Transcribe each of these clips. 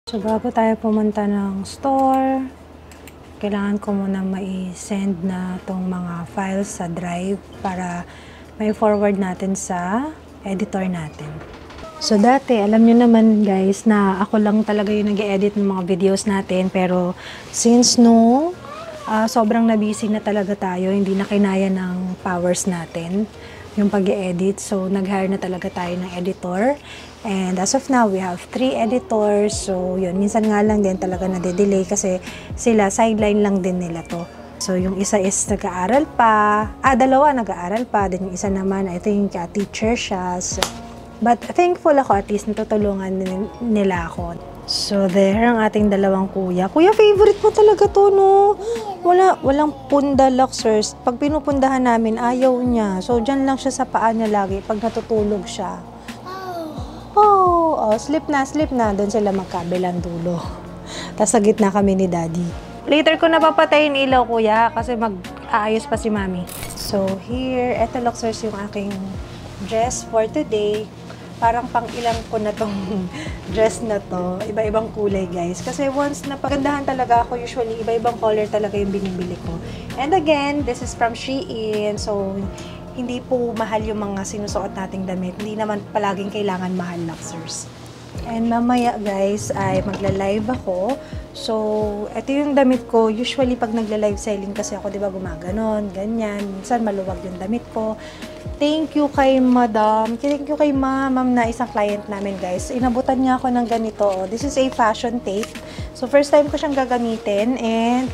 So, bago tayo pumunta ng store, kailangan ko muna mai-send na tong mga files sa Drive para may forward natin sa editor natin. So, dati, alam nyo naman guys na ako lang talaga yung nag-edit ng mga videos natin. Pero, since no, sobrang na-busy na talaga tayo, hindi na kinaya ng powers natin yung pag-edit. So, nag-hire na talaga tayo ng editor. And as of now, we have 3 editors. So, yun, minsan nga lang din talaga nade-delay kasi sila, sideline lang din nila to. So, yung isa is nag-aaral pa. Dalawa nag-aaral pa. Then yung isa naman, I think, teacher siya. So, but thankful ako, at least natutulungan nila ako. So, there ang ating dalawang kuya. Kuya, favorite mo talaga to, no? Walang punda, Luxers. Pag pinupundahan namin, ayaw niya. So, dyan lang siya sa paa niya lagi pag natutulog siya. Oh, sleep na. Doon sila magkabilang dulo. Tapos sa gitna kami ni Daddy. Later ko napapatayin ilaw, kuya, kasi mag-aayos pa si Mami. So, here, eto, Luxers, yung aking dress for today. Parang pang-ilang ko na tong dress na to. Iba-ibang kulay, guys. Kasi once na pagandahan talaga ako, usually, iba-ibang color talaga yung binibili ko. And again, this is from Shein. So, hindi po mahal yung mga sinusuot nating damit. Hindi naman palaging kailangan mahal, Luxers. And mamaya, guys, ay magla-live ako. So, ito yung damit ko. Usually, pag nagla-live selling kasi ako, di ba, gumaganon, ganyan. Minsan, maluwag yung damit ko. Thank you kay Madam. Thank you kay Ma'am na isang client namin, guys. Inabutan niya ako ng ganito. This is a fashion tape. So, first time ko siyang gagamitin. And,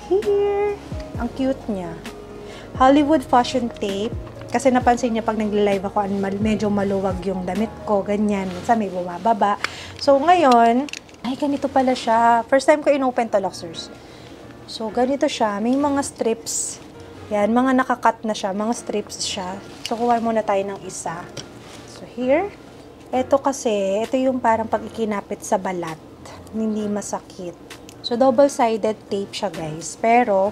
here, ang cute niya. Hollywood fashion tape. Kasi napansin niya pag nagla-live ako, medyo maluwag yung damit ko, ganyan. Minsan may bumababa. So, ngayon, ay, ganito pala siya. First time ko in-open to, Luxers. So, ganito siya. May mga strips. Yan, mga nakakat na siya. Mga strips siya. So, kuha muna tayo ng isa. So, here. Ito kasi, ito yung parang pag ikinapit sa balat. Hindi masakit. So, double-sided tape siya, guys. Pero,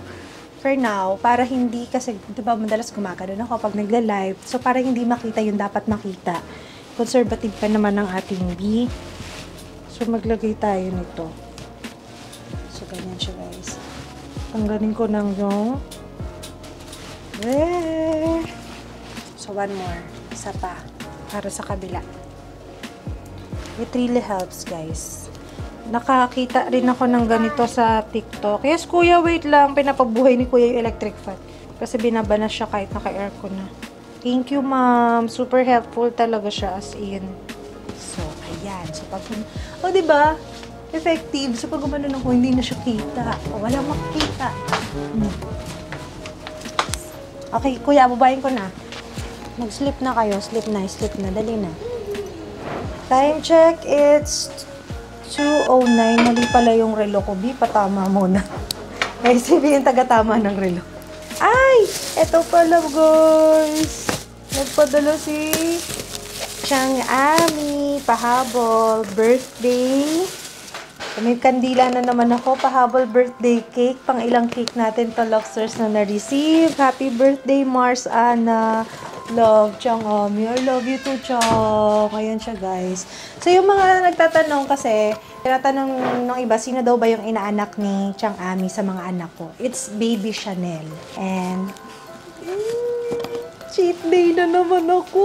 for now, para hindi kasi, di ba, madalas gumagano ako pag nagla-live. So, para hindi makita yung dapat makita. Conservative pa naman ang ating B. So, maglagay tayo nito. So, ganyan siya, guys. Tanggalin ko ng yung there. So, one more. Isa pa. Para sa kabila. It really helps, guys. Nakakita rin ako ng ganito sa TikTok. Yes, kuya, wait lang. Pinapabuhay ni kuya yung electric fan. Kasi binaba na siya kahit naka-aircon na. Thank you, ma'am. Super helpful talaga siya, as in. So, ayan. So, pag... Oh, diba? Effective. So, pag gumano ako, hindi na siya kita. O, walang makikita. Okay, kuya, babayin ko na. Mag-sleep na kayo. Sleep na. Dali na. Time check, it's 2:09. Mali pala yung relo ko. Bi, patama muna. May sabihin taga-tama ng relo. Ay! Eto pala, guys. Nagpadala si Chang Ami. Pahabol. Birthday. May kandila na naman ako. Pahabol birthday cake. Pang ilang cake natin to, Luxers, na na-receive. Happy birthday, Mars Ana. Love, Chang Ami. I love you too, Chang. Ayan siya, guys. So, yung mga nagtatanong kasi, tinatanong ng iba, sino daw ba yung inaanak ni Chang Ami sa mga anak ko? It's Baby Chanel. And, cheat day na naman ako.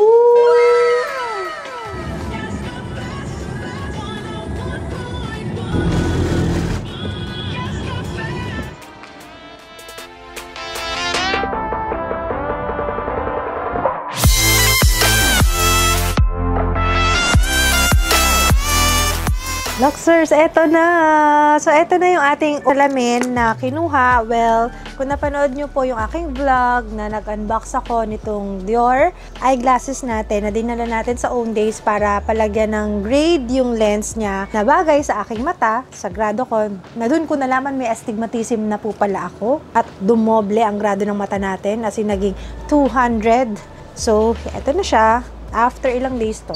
Luxers, eto na! So, eto na yung ating salamin na kinuha. Well, kung napanood nyo po yung aking vlog na nag-unbox ako nitong Dior eyeglasses natin na dinala natin sa Owndays para palagyan ng grade yung lens niya na bagay sa aking mata, sa grado ko, na dun ko nalaman may astigmatism na po pala ako at dumoble ang grado ng mata natin as in naging 200. So, eto na siya. After ilang days to.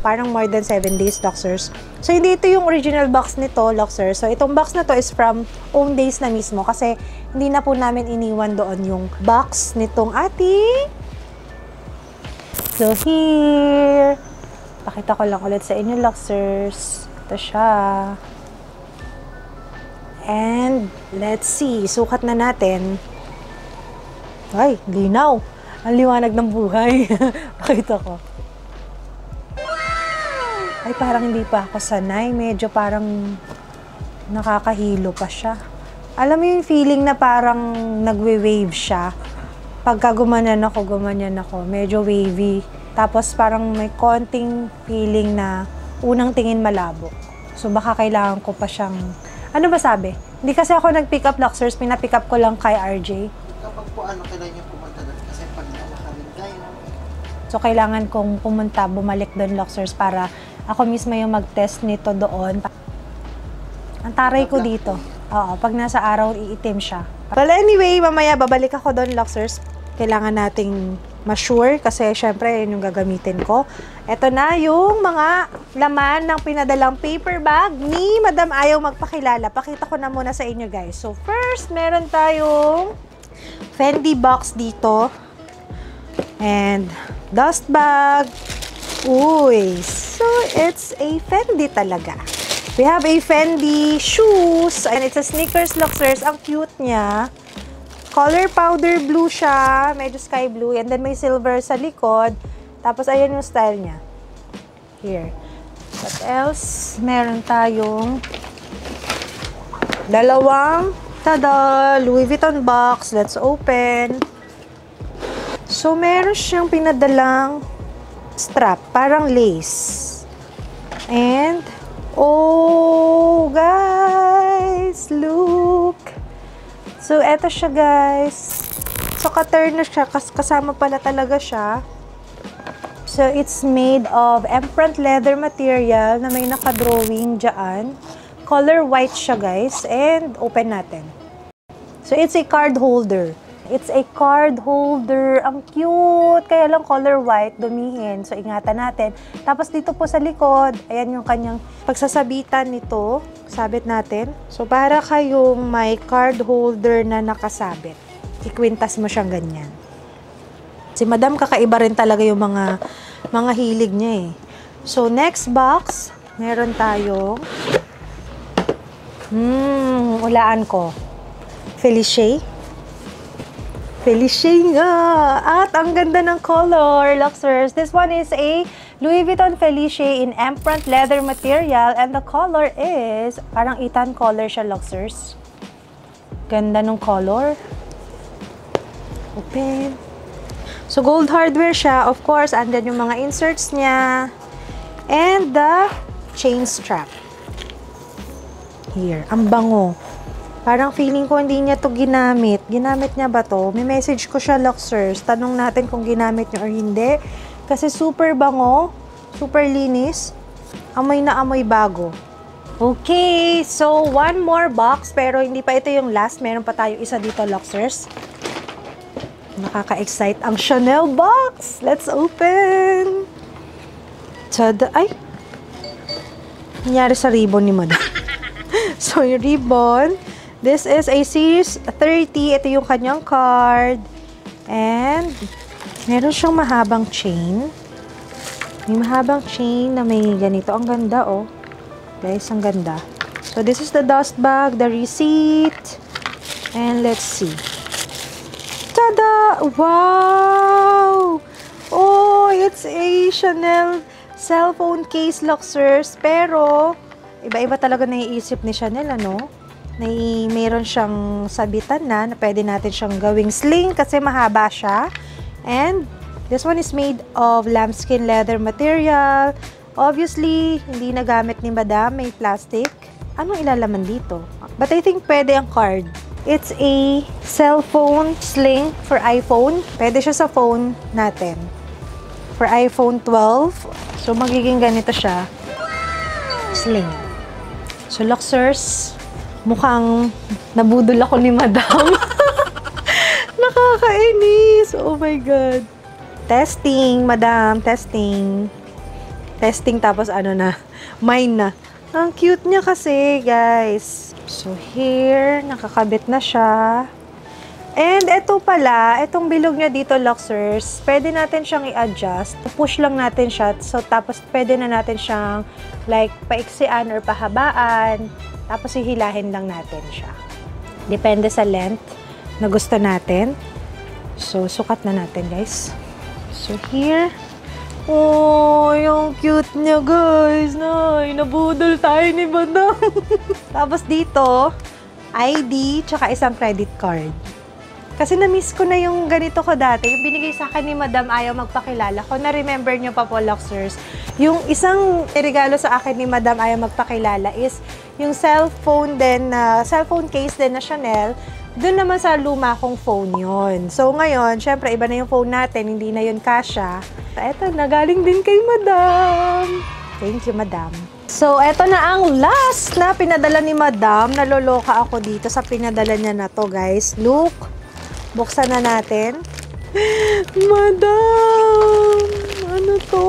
Parang more than 7 days, Luxers. So, hindi ito yung original box nito, Luxers. So, itong box na to is from Owndays na mismo kasi hindi na po namin iniwan doon yung box nitong ating. So, here. Pakita ko lang ulit sa inyo, Luxers. Ito siya. And, let's see. Sukat na natin. Ay, linaw. Ang liwanag ng buhay. Pakita ko. Ay, parang hindi pa ako sanay. Medyo parang nakakahilo pa siya. Alam mo yung feeling na parang nagwe-wave siya. Pagka gumanyan ako. Medyo wavy. Tapos parang may konting feeling na unang tingin malabo. So baka kailangan ko pa siyang... Ano ba sabi? Hindi kasi ako nag-pick up Luxers. Pina-pick up ko lang kay RJ. Kapag po kailangan niyo pumunta doon kasi pag nalakarin kayo. So kailangan kong pumunta, bumalik doon Luxers para ako mismo yung mag-test nito doon. Ang taray ko dito. Oo, pag nasa araw, iitim siya. Well, anyway, mamaya babalik ako doon, Luxers. Kailangan nating ma-sure kasi syempre yun yung gagamitin ko. Ito na yung mga laman ng pinadalang paper bag ni Madam Ayaw Magpakilala. Pakita ko na muna sa inyo, guys. So, first, meron tayong Fendi box dito. And dust bag. Uy, so it's a Fendi talaga. We have a Fendi shoes, and it's a sneakers Luxers. Ang cute niya. Color powder blue siya, medyo sky blue, and then may silver sa likod. Tapos, ayan yung style niya. Here. What else? Meron tayong dalawang, tada, Louis Vuitton box. Let's open. So, meron siyang pinadalang strap, parang lace. And, oh, guys, look. So, eto siya, guys. So, ka-turn na siya. Kasama pala talaga siya. So, it's made of emprunte leather material na may naka-drawing dyan. Color white siya, guys. And, open natin. So, it's a card holder. It's a card holder. Ang cute. Kaya lang color white, dumihin. So, ingatan natin. Tapos, dito po sa likod, ayan yung kanyang pagsasabitan nito. Sabit natin. So, para kayong may card holder na nakasabit. Ikwintas mo siyang ganyan. Si Madam, kakaiba rin talaga yung mga hilig niya eh. So, next box, meron tayong ulaan ko. Felicie. Felicie nga. At ang ganda ng color, Luxers. This one is a Louis Vuitton Felicie in emprunte leather material, and the color is parang itan color siya, Luxers. Ganda ng color. Open. So, gold hardware siya. Of course, andyan yung mga inserts niya. And the chain strap. Here. Ang bango. Parang feeling ko hindi niya to ginamit. Ginamit niya ba to? May message ko siya, Luxers. Tanong natin kung ginamit niya or hindi. Kasi super bango. Super linis. Amoy na amoy bago. Okay. So, one more box. Pero hindi pa ito yung last. Meron pa tayo isa dito, Luxers. Nakaka-excite ang Chanel box. Let's open. Tada. Ay. Nangyari sa ribbon ni Madam. So, yung ribbon. This is a series 30. Ito yung kanyang card. And, meron siyang mahabang chain. May mahabang chain na may ganito. Ang ganda, oh. Guys, ang ganda. So, this is the dust bag, the receipt. And, let's see. Tada! Wow! Oh, it's a Chanel cellphone case, Luxers. Pero, iba-iba talaga naiisip ni Chanel, ano? Mayroon siyang sabitan na pwede natin siyang gawing sling kasi mahaba siya. And this one is made of lambskin leather material. Obviously, hindi nagamit ni Madam. May plastic. Anong ilalaman dito? But I think pwede ang card. It's a cellphone sling for iPhone. Pwede siya sa phone natin. For iPhone 12. So, magiging ganito siya. Sling. So, Luxers, mukhang nabudol ako ni Madam. Nakakainis. Oh my God. Testing, Madam. Testing. Testing tapos ano na. Mine na. Ang cute niya kasi, guys. So, here, nakakabit na siya. And ito pala, itong bilog niya dito, Luxers, pwede natin siyang i-adjust. Push lang natin siya. So, tapos pwede na natin siyang like paiksian or pahabaan. Tapos hihilahin lang natin siya. Depende sa length na gusto natin. So, sukat na natin, guys. So, here. Oh, yung cute niya, guys. Nabudol tayo ni Madam. Tapos dito, ID, tsaka isang credit card. Kasi na-miss ko na yung ganito ko dati. Yung binigay sa akin ni Madam Ayaw Magpakilala ko. Na-remember nyo pa po, Luxers. Yung isang regalo sa akin ni Madam Ayaw Magpakilala is yung cellphone case din na Chanel. Doon naman sa luma kong phone yon. So ngayon, syempre iba na yung phone natin. Hindi na yun kasha. Eto, nagaling din kay Madam. Thank you, Madam. So, eto na ang last na pinadala ni Madam. Naloloka ako dito sa pinadala niya na to, guys. Look. Buksan na natin. Madam! Ano to?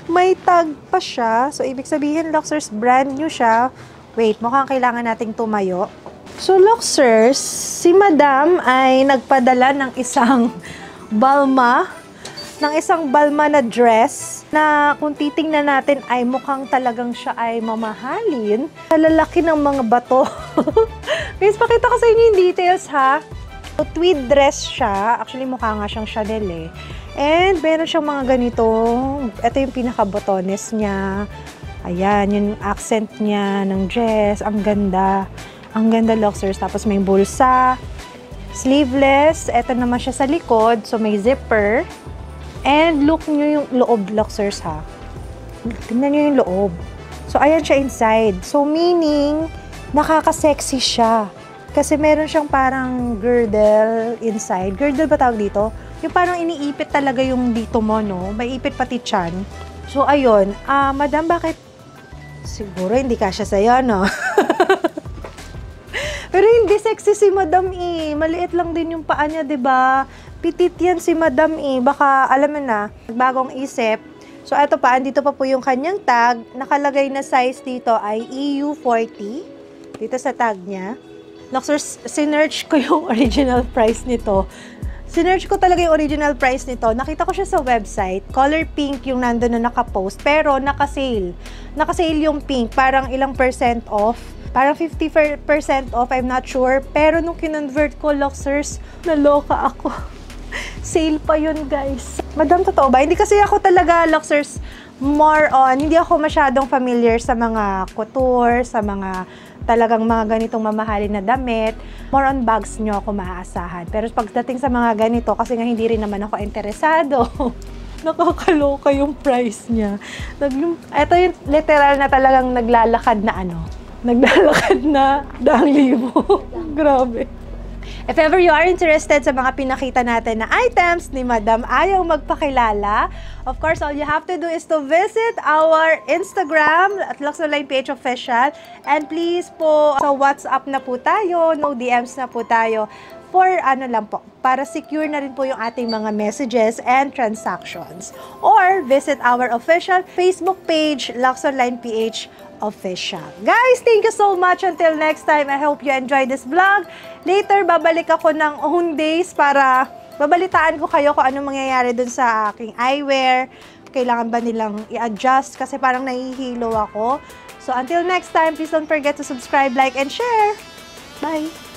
May tag pa siya. So, ibig sabihin, Luxers, brand new siya. Wait, mukhang kailangan nating tumayo. So, Luxers, si Madam ay nagpadala ng isang balma na dress na kung titingnan natin ay mukhang talagang siya ay mamahalin. Lalaki ng mga bato. Guys, pakita ko sa inyo yung details, ha? So, tweed dress siya. Actually, mukha nga siyang Chanel, eh. And meron siyang mga ganito. Ito yung pinaka-botones niya. Ayan, yung accent niya ng dress. Ang ganda. Ang ganda, Luxers. Tapos may bulsa. Sleeveless. Ito naman siya sa likod. So, may zipper. And look nyo yung loob, Luxers, ha? Tingnan nyo yung loob. So, ayan siya inside. So, meaning, nakaka-sexy siya. Kasi meron siyang parang girdle inside. Girdle ba tawag dito? Yung parang iniipit talaga yung dito mo, no? May ipit pati tiyan. So, ayun. Madam, bakit? Siguro hindi kasya sa'yo, no? Pero hindi sexy si Madam, eh. Maliit lang din yung paa niya, diba? Pitit yan si Madam, eh. Baka, alam mo na, bagong isip. So, eto pa, andito pa po yung kanyang tag. Nakalagay na size dito ay EU40. Dito sa tag niya. Luxers, sinearch ko yung original price nito. Sinearch ko talaga yung original price nito. Nakita ko siya sa website. Color pink yung nandun na nakapost. Pero naka-sale. Naka-sale yung pink. Parang ilang percent off. Parang 50% off. I'm not sure. Pero nung kinonvert ko, Luxers, naloka ako. Sale pa yun, guys. Madam, totoo ba? Hindi kasi ako talaga, Luxers, more on, hindi ako masyadong familiar sa mga couture, sa mga talagang mga ganitong mamahalin na damit. More on bags nyo ako maaasahan. Pero pagdating sa mga ganito, kasi nga hindi rin naman ako interesado, nakakaloka yung price niya. Ito yung literal na talagang naglalakad na ano. Naglalakad na 100,000. Grabe. If ever you are interested sa mga pinakita natin na items ni Madam Ayaw Magpakilala, of course, all you have to do is to visit our Instagram at LuxOnline PH Official. And please po, sa WhatsApp na po tayo, no DMs na po tayo for ano lang po, para secure na rin po yung ating mga messages and transactions. Or visit our official Facebook page, LuxOnline PH Official. Guys, thank you so much. Until next time, I hope you enjoyed this vlog. Later, babalik ako ng Owndays para babalitaan ko kayo kung anong mangyayari dun sa aking eyewear. Kailangan ba nilang i-adjust kasi parang nahihilo ako. So, until next time, please don't forget to subscribe, like, and share. Bye!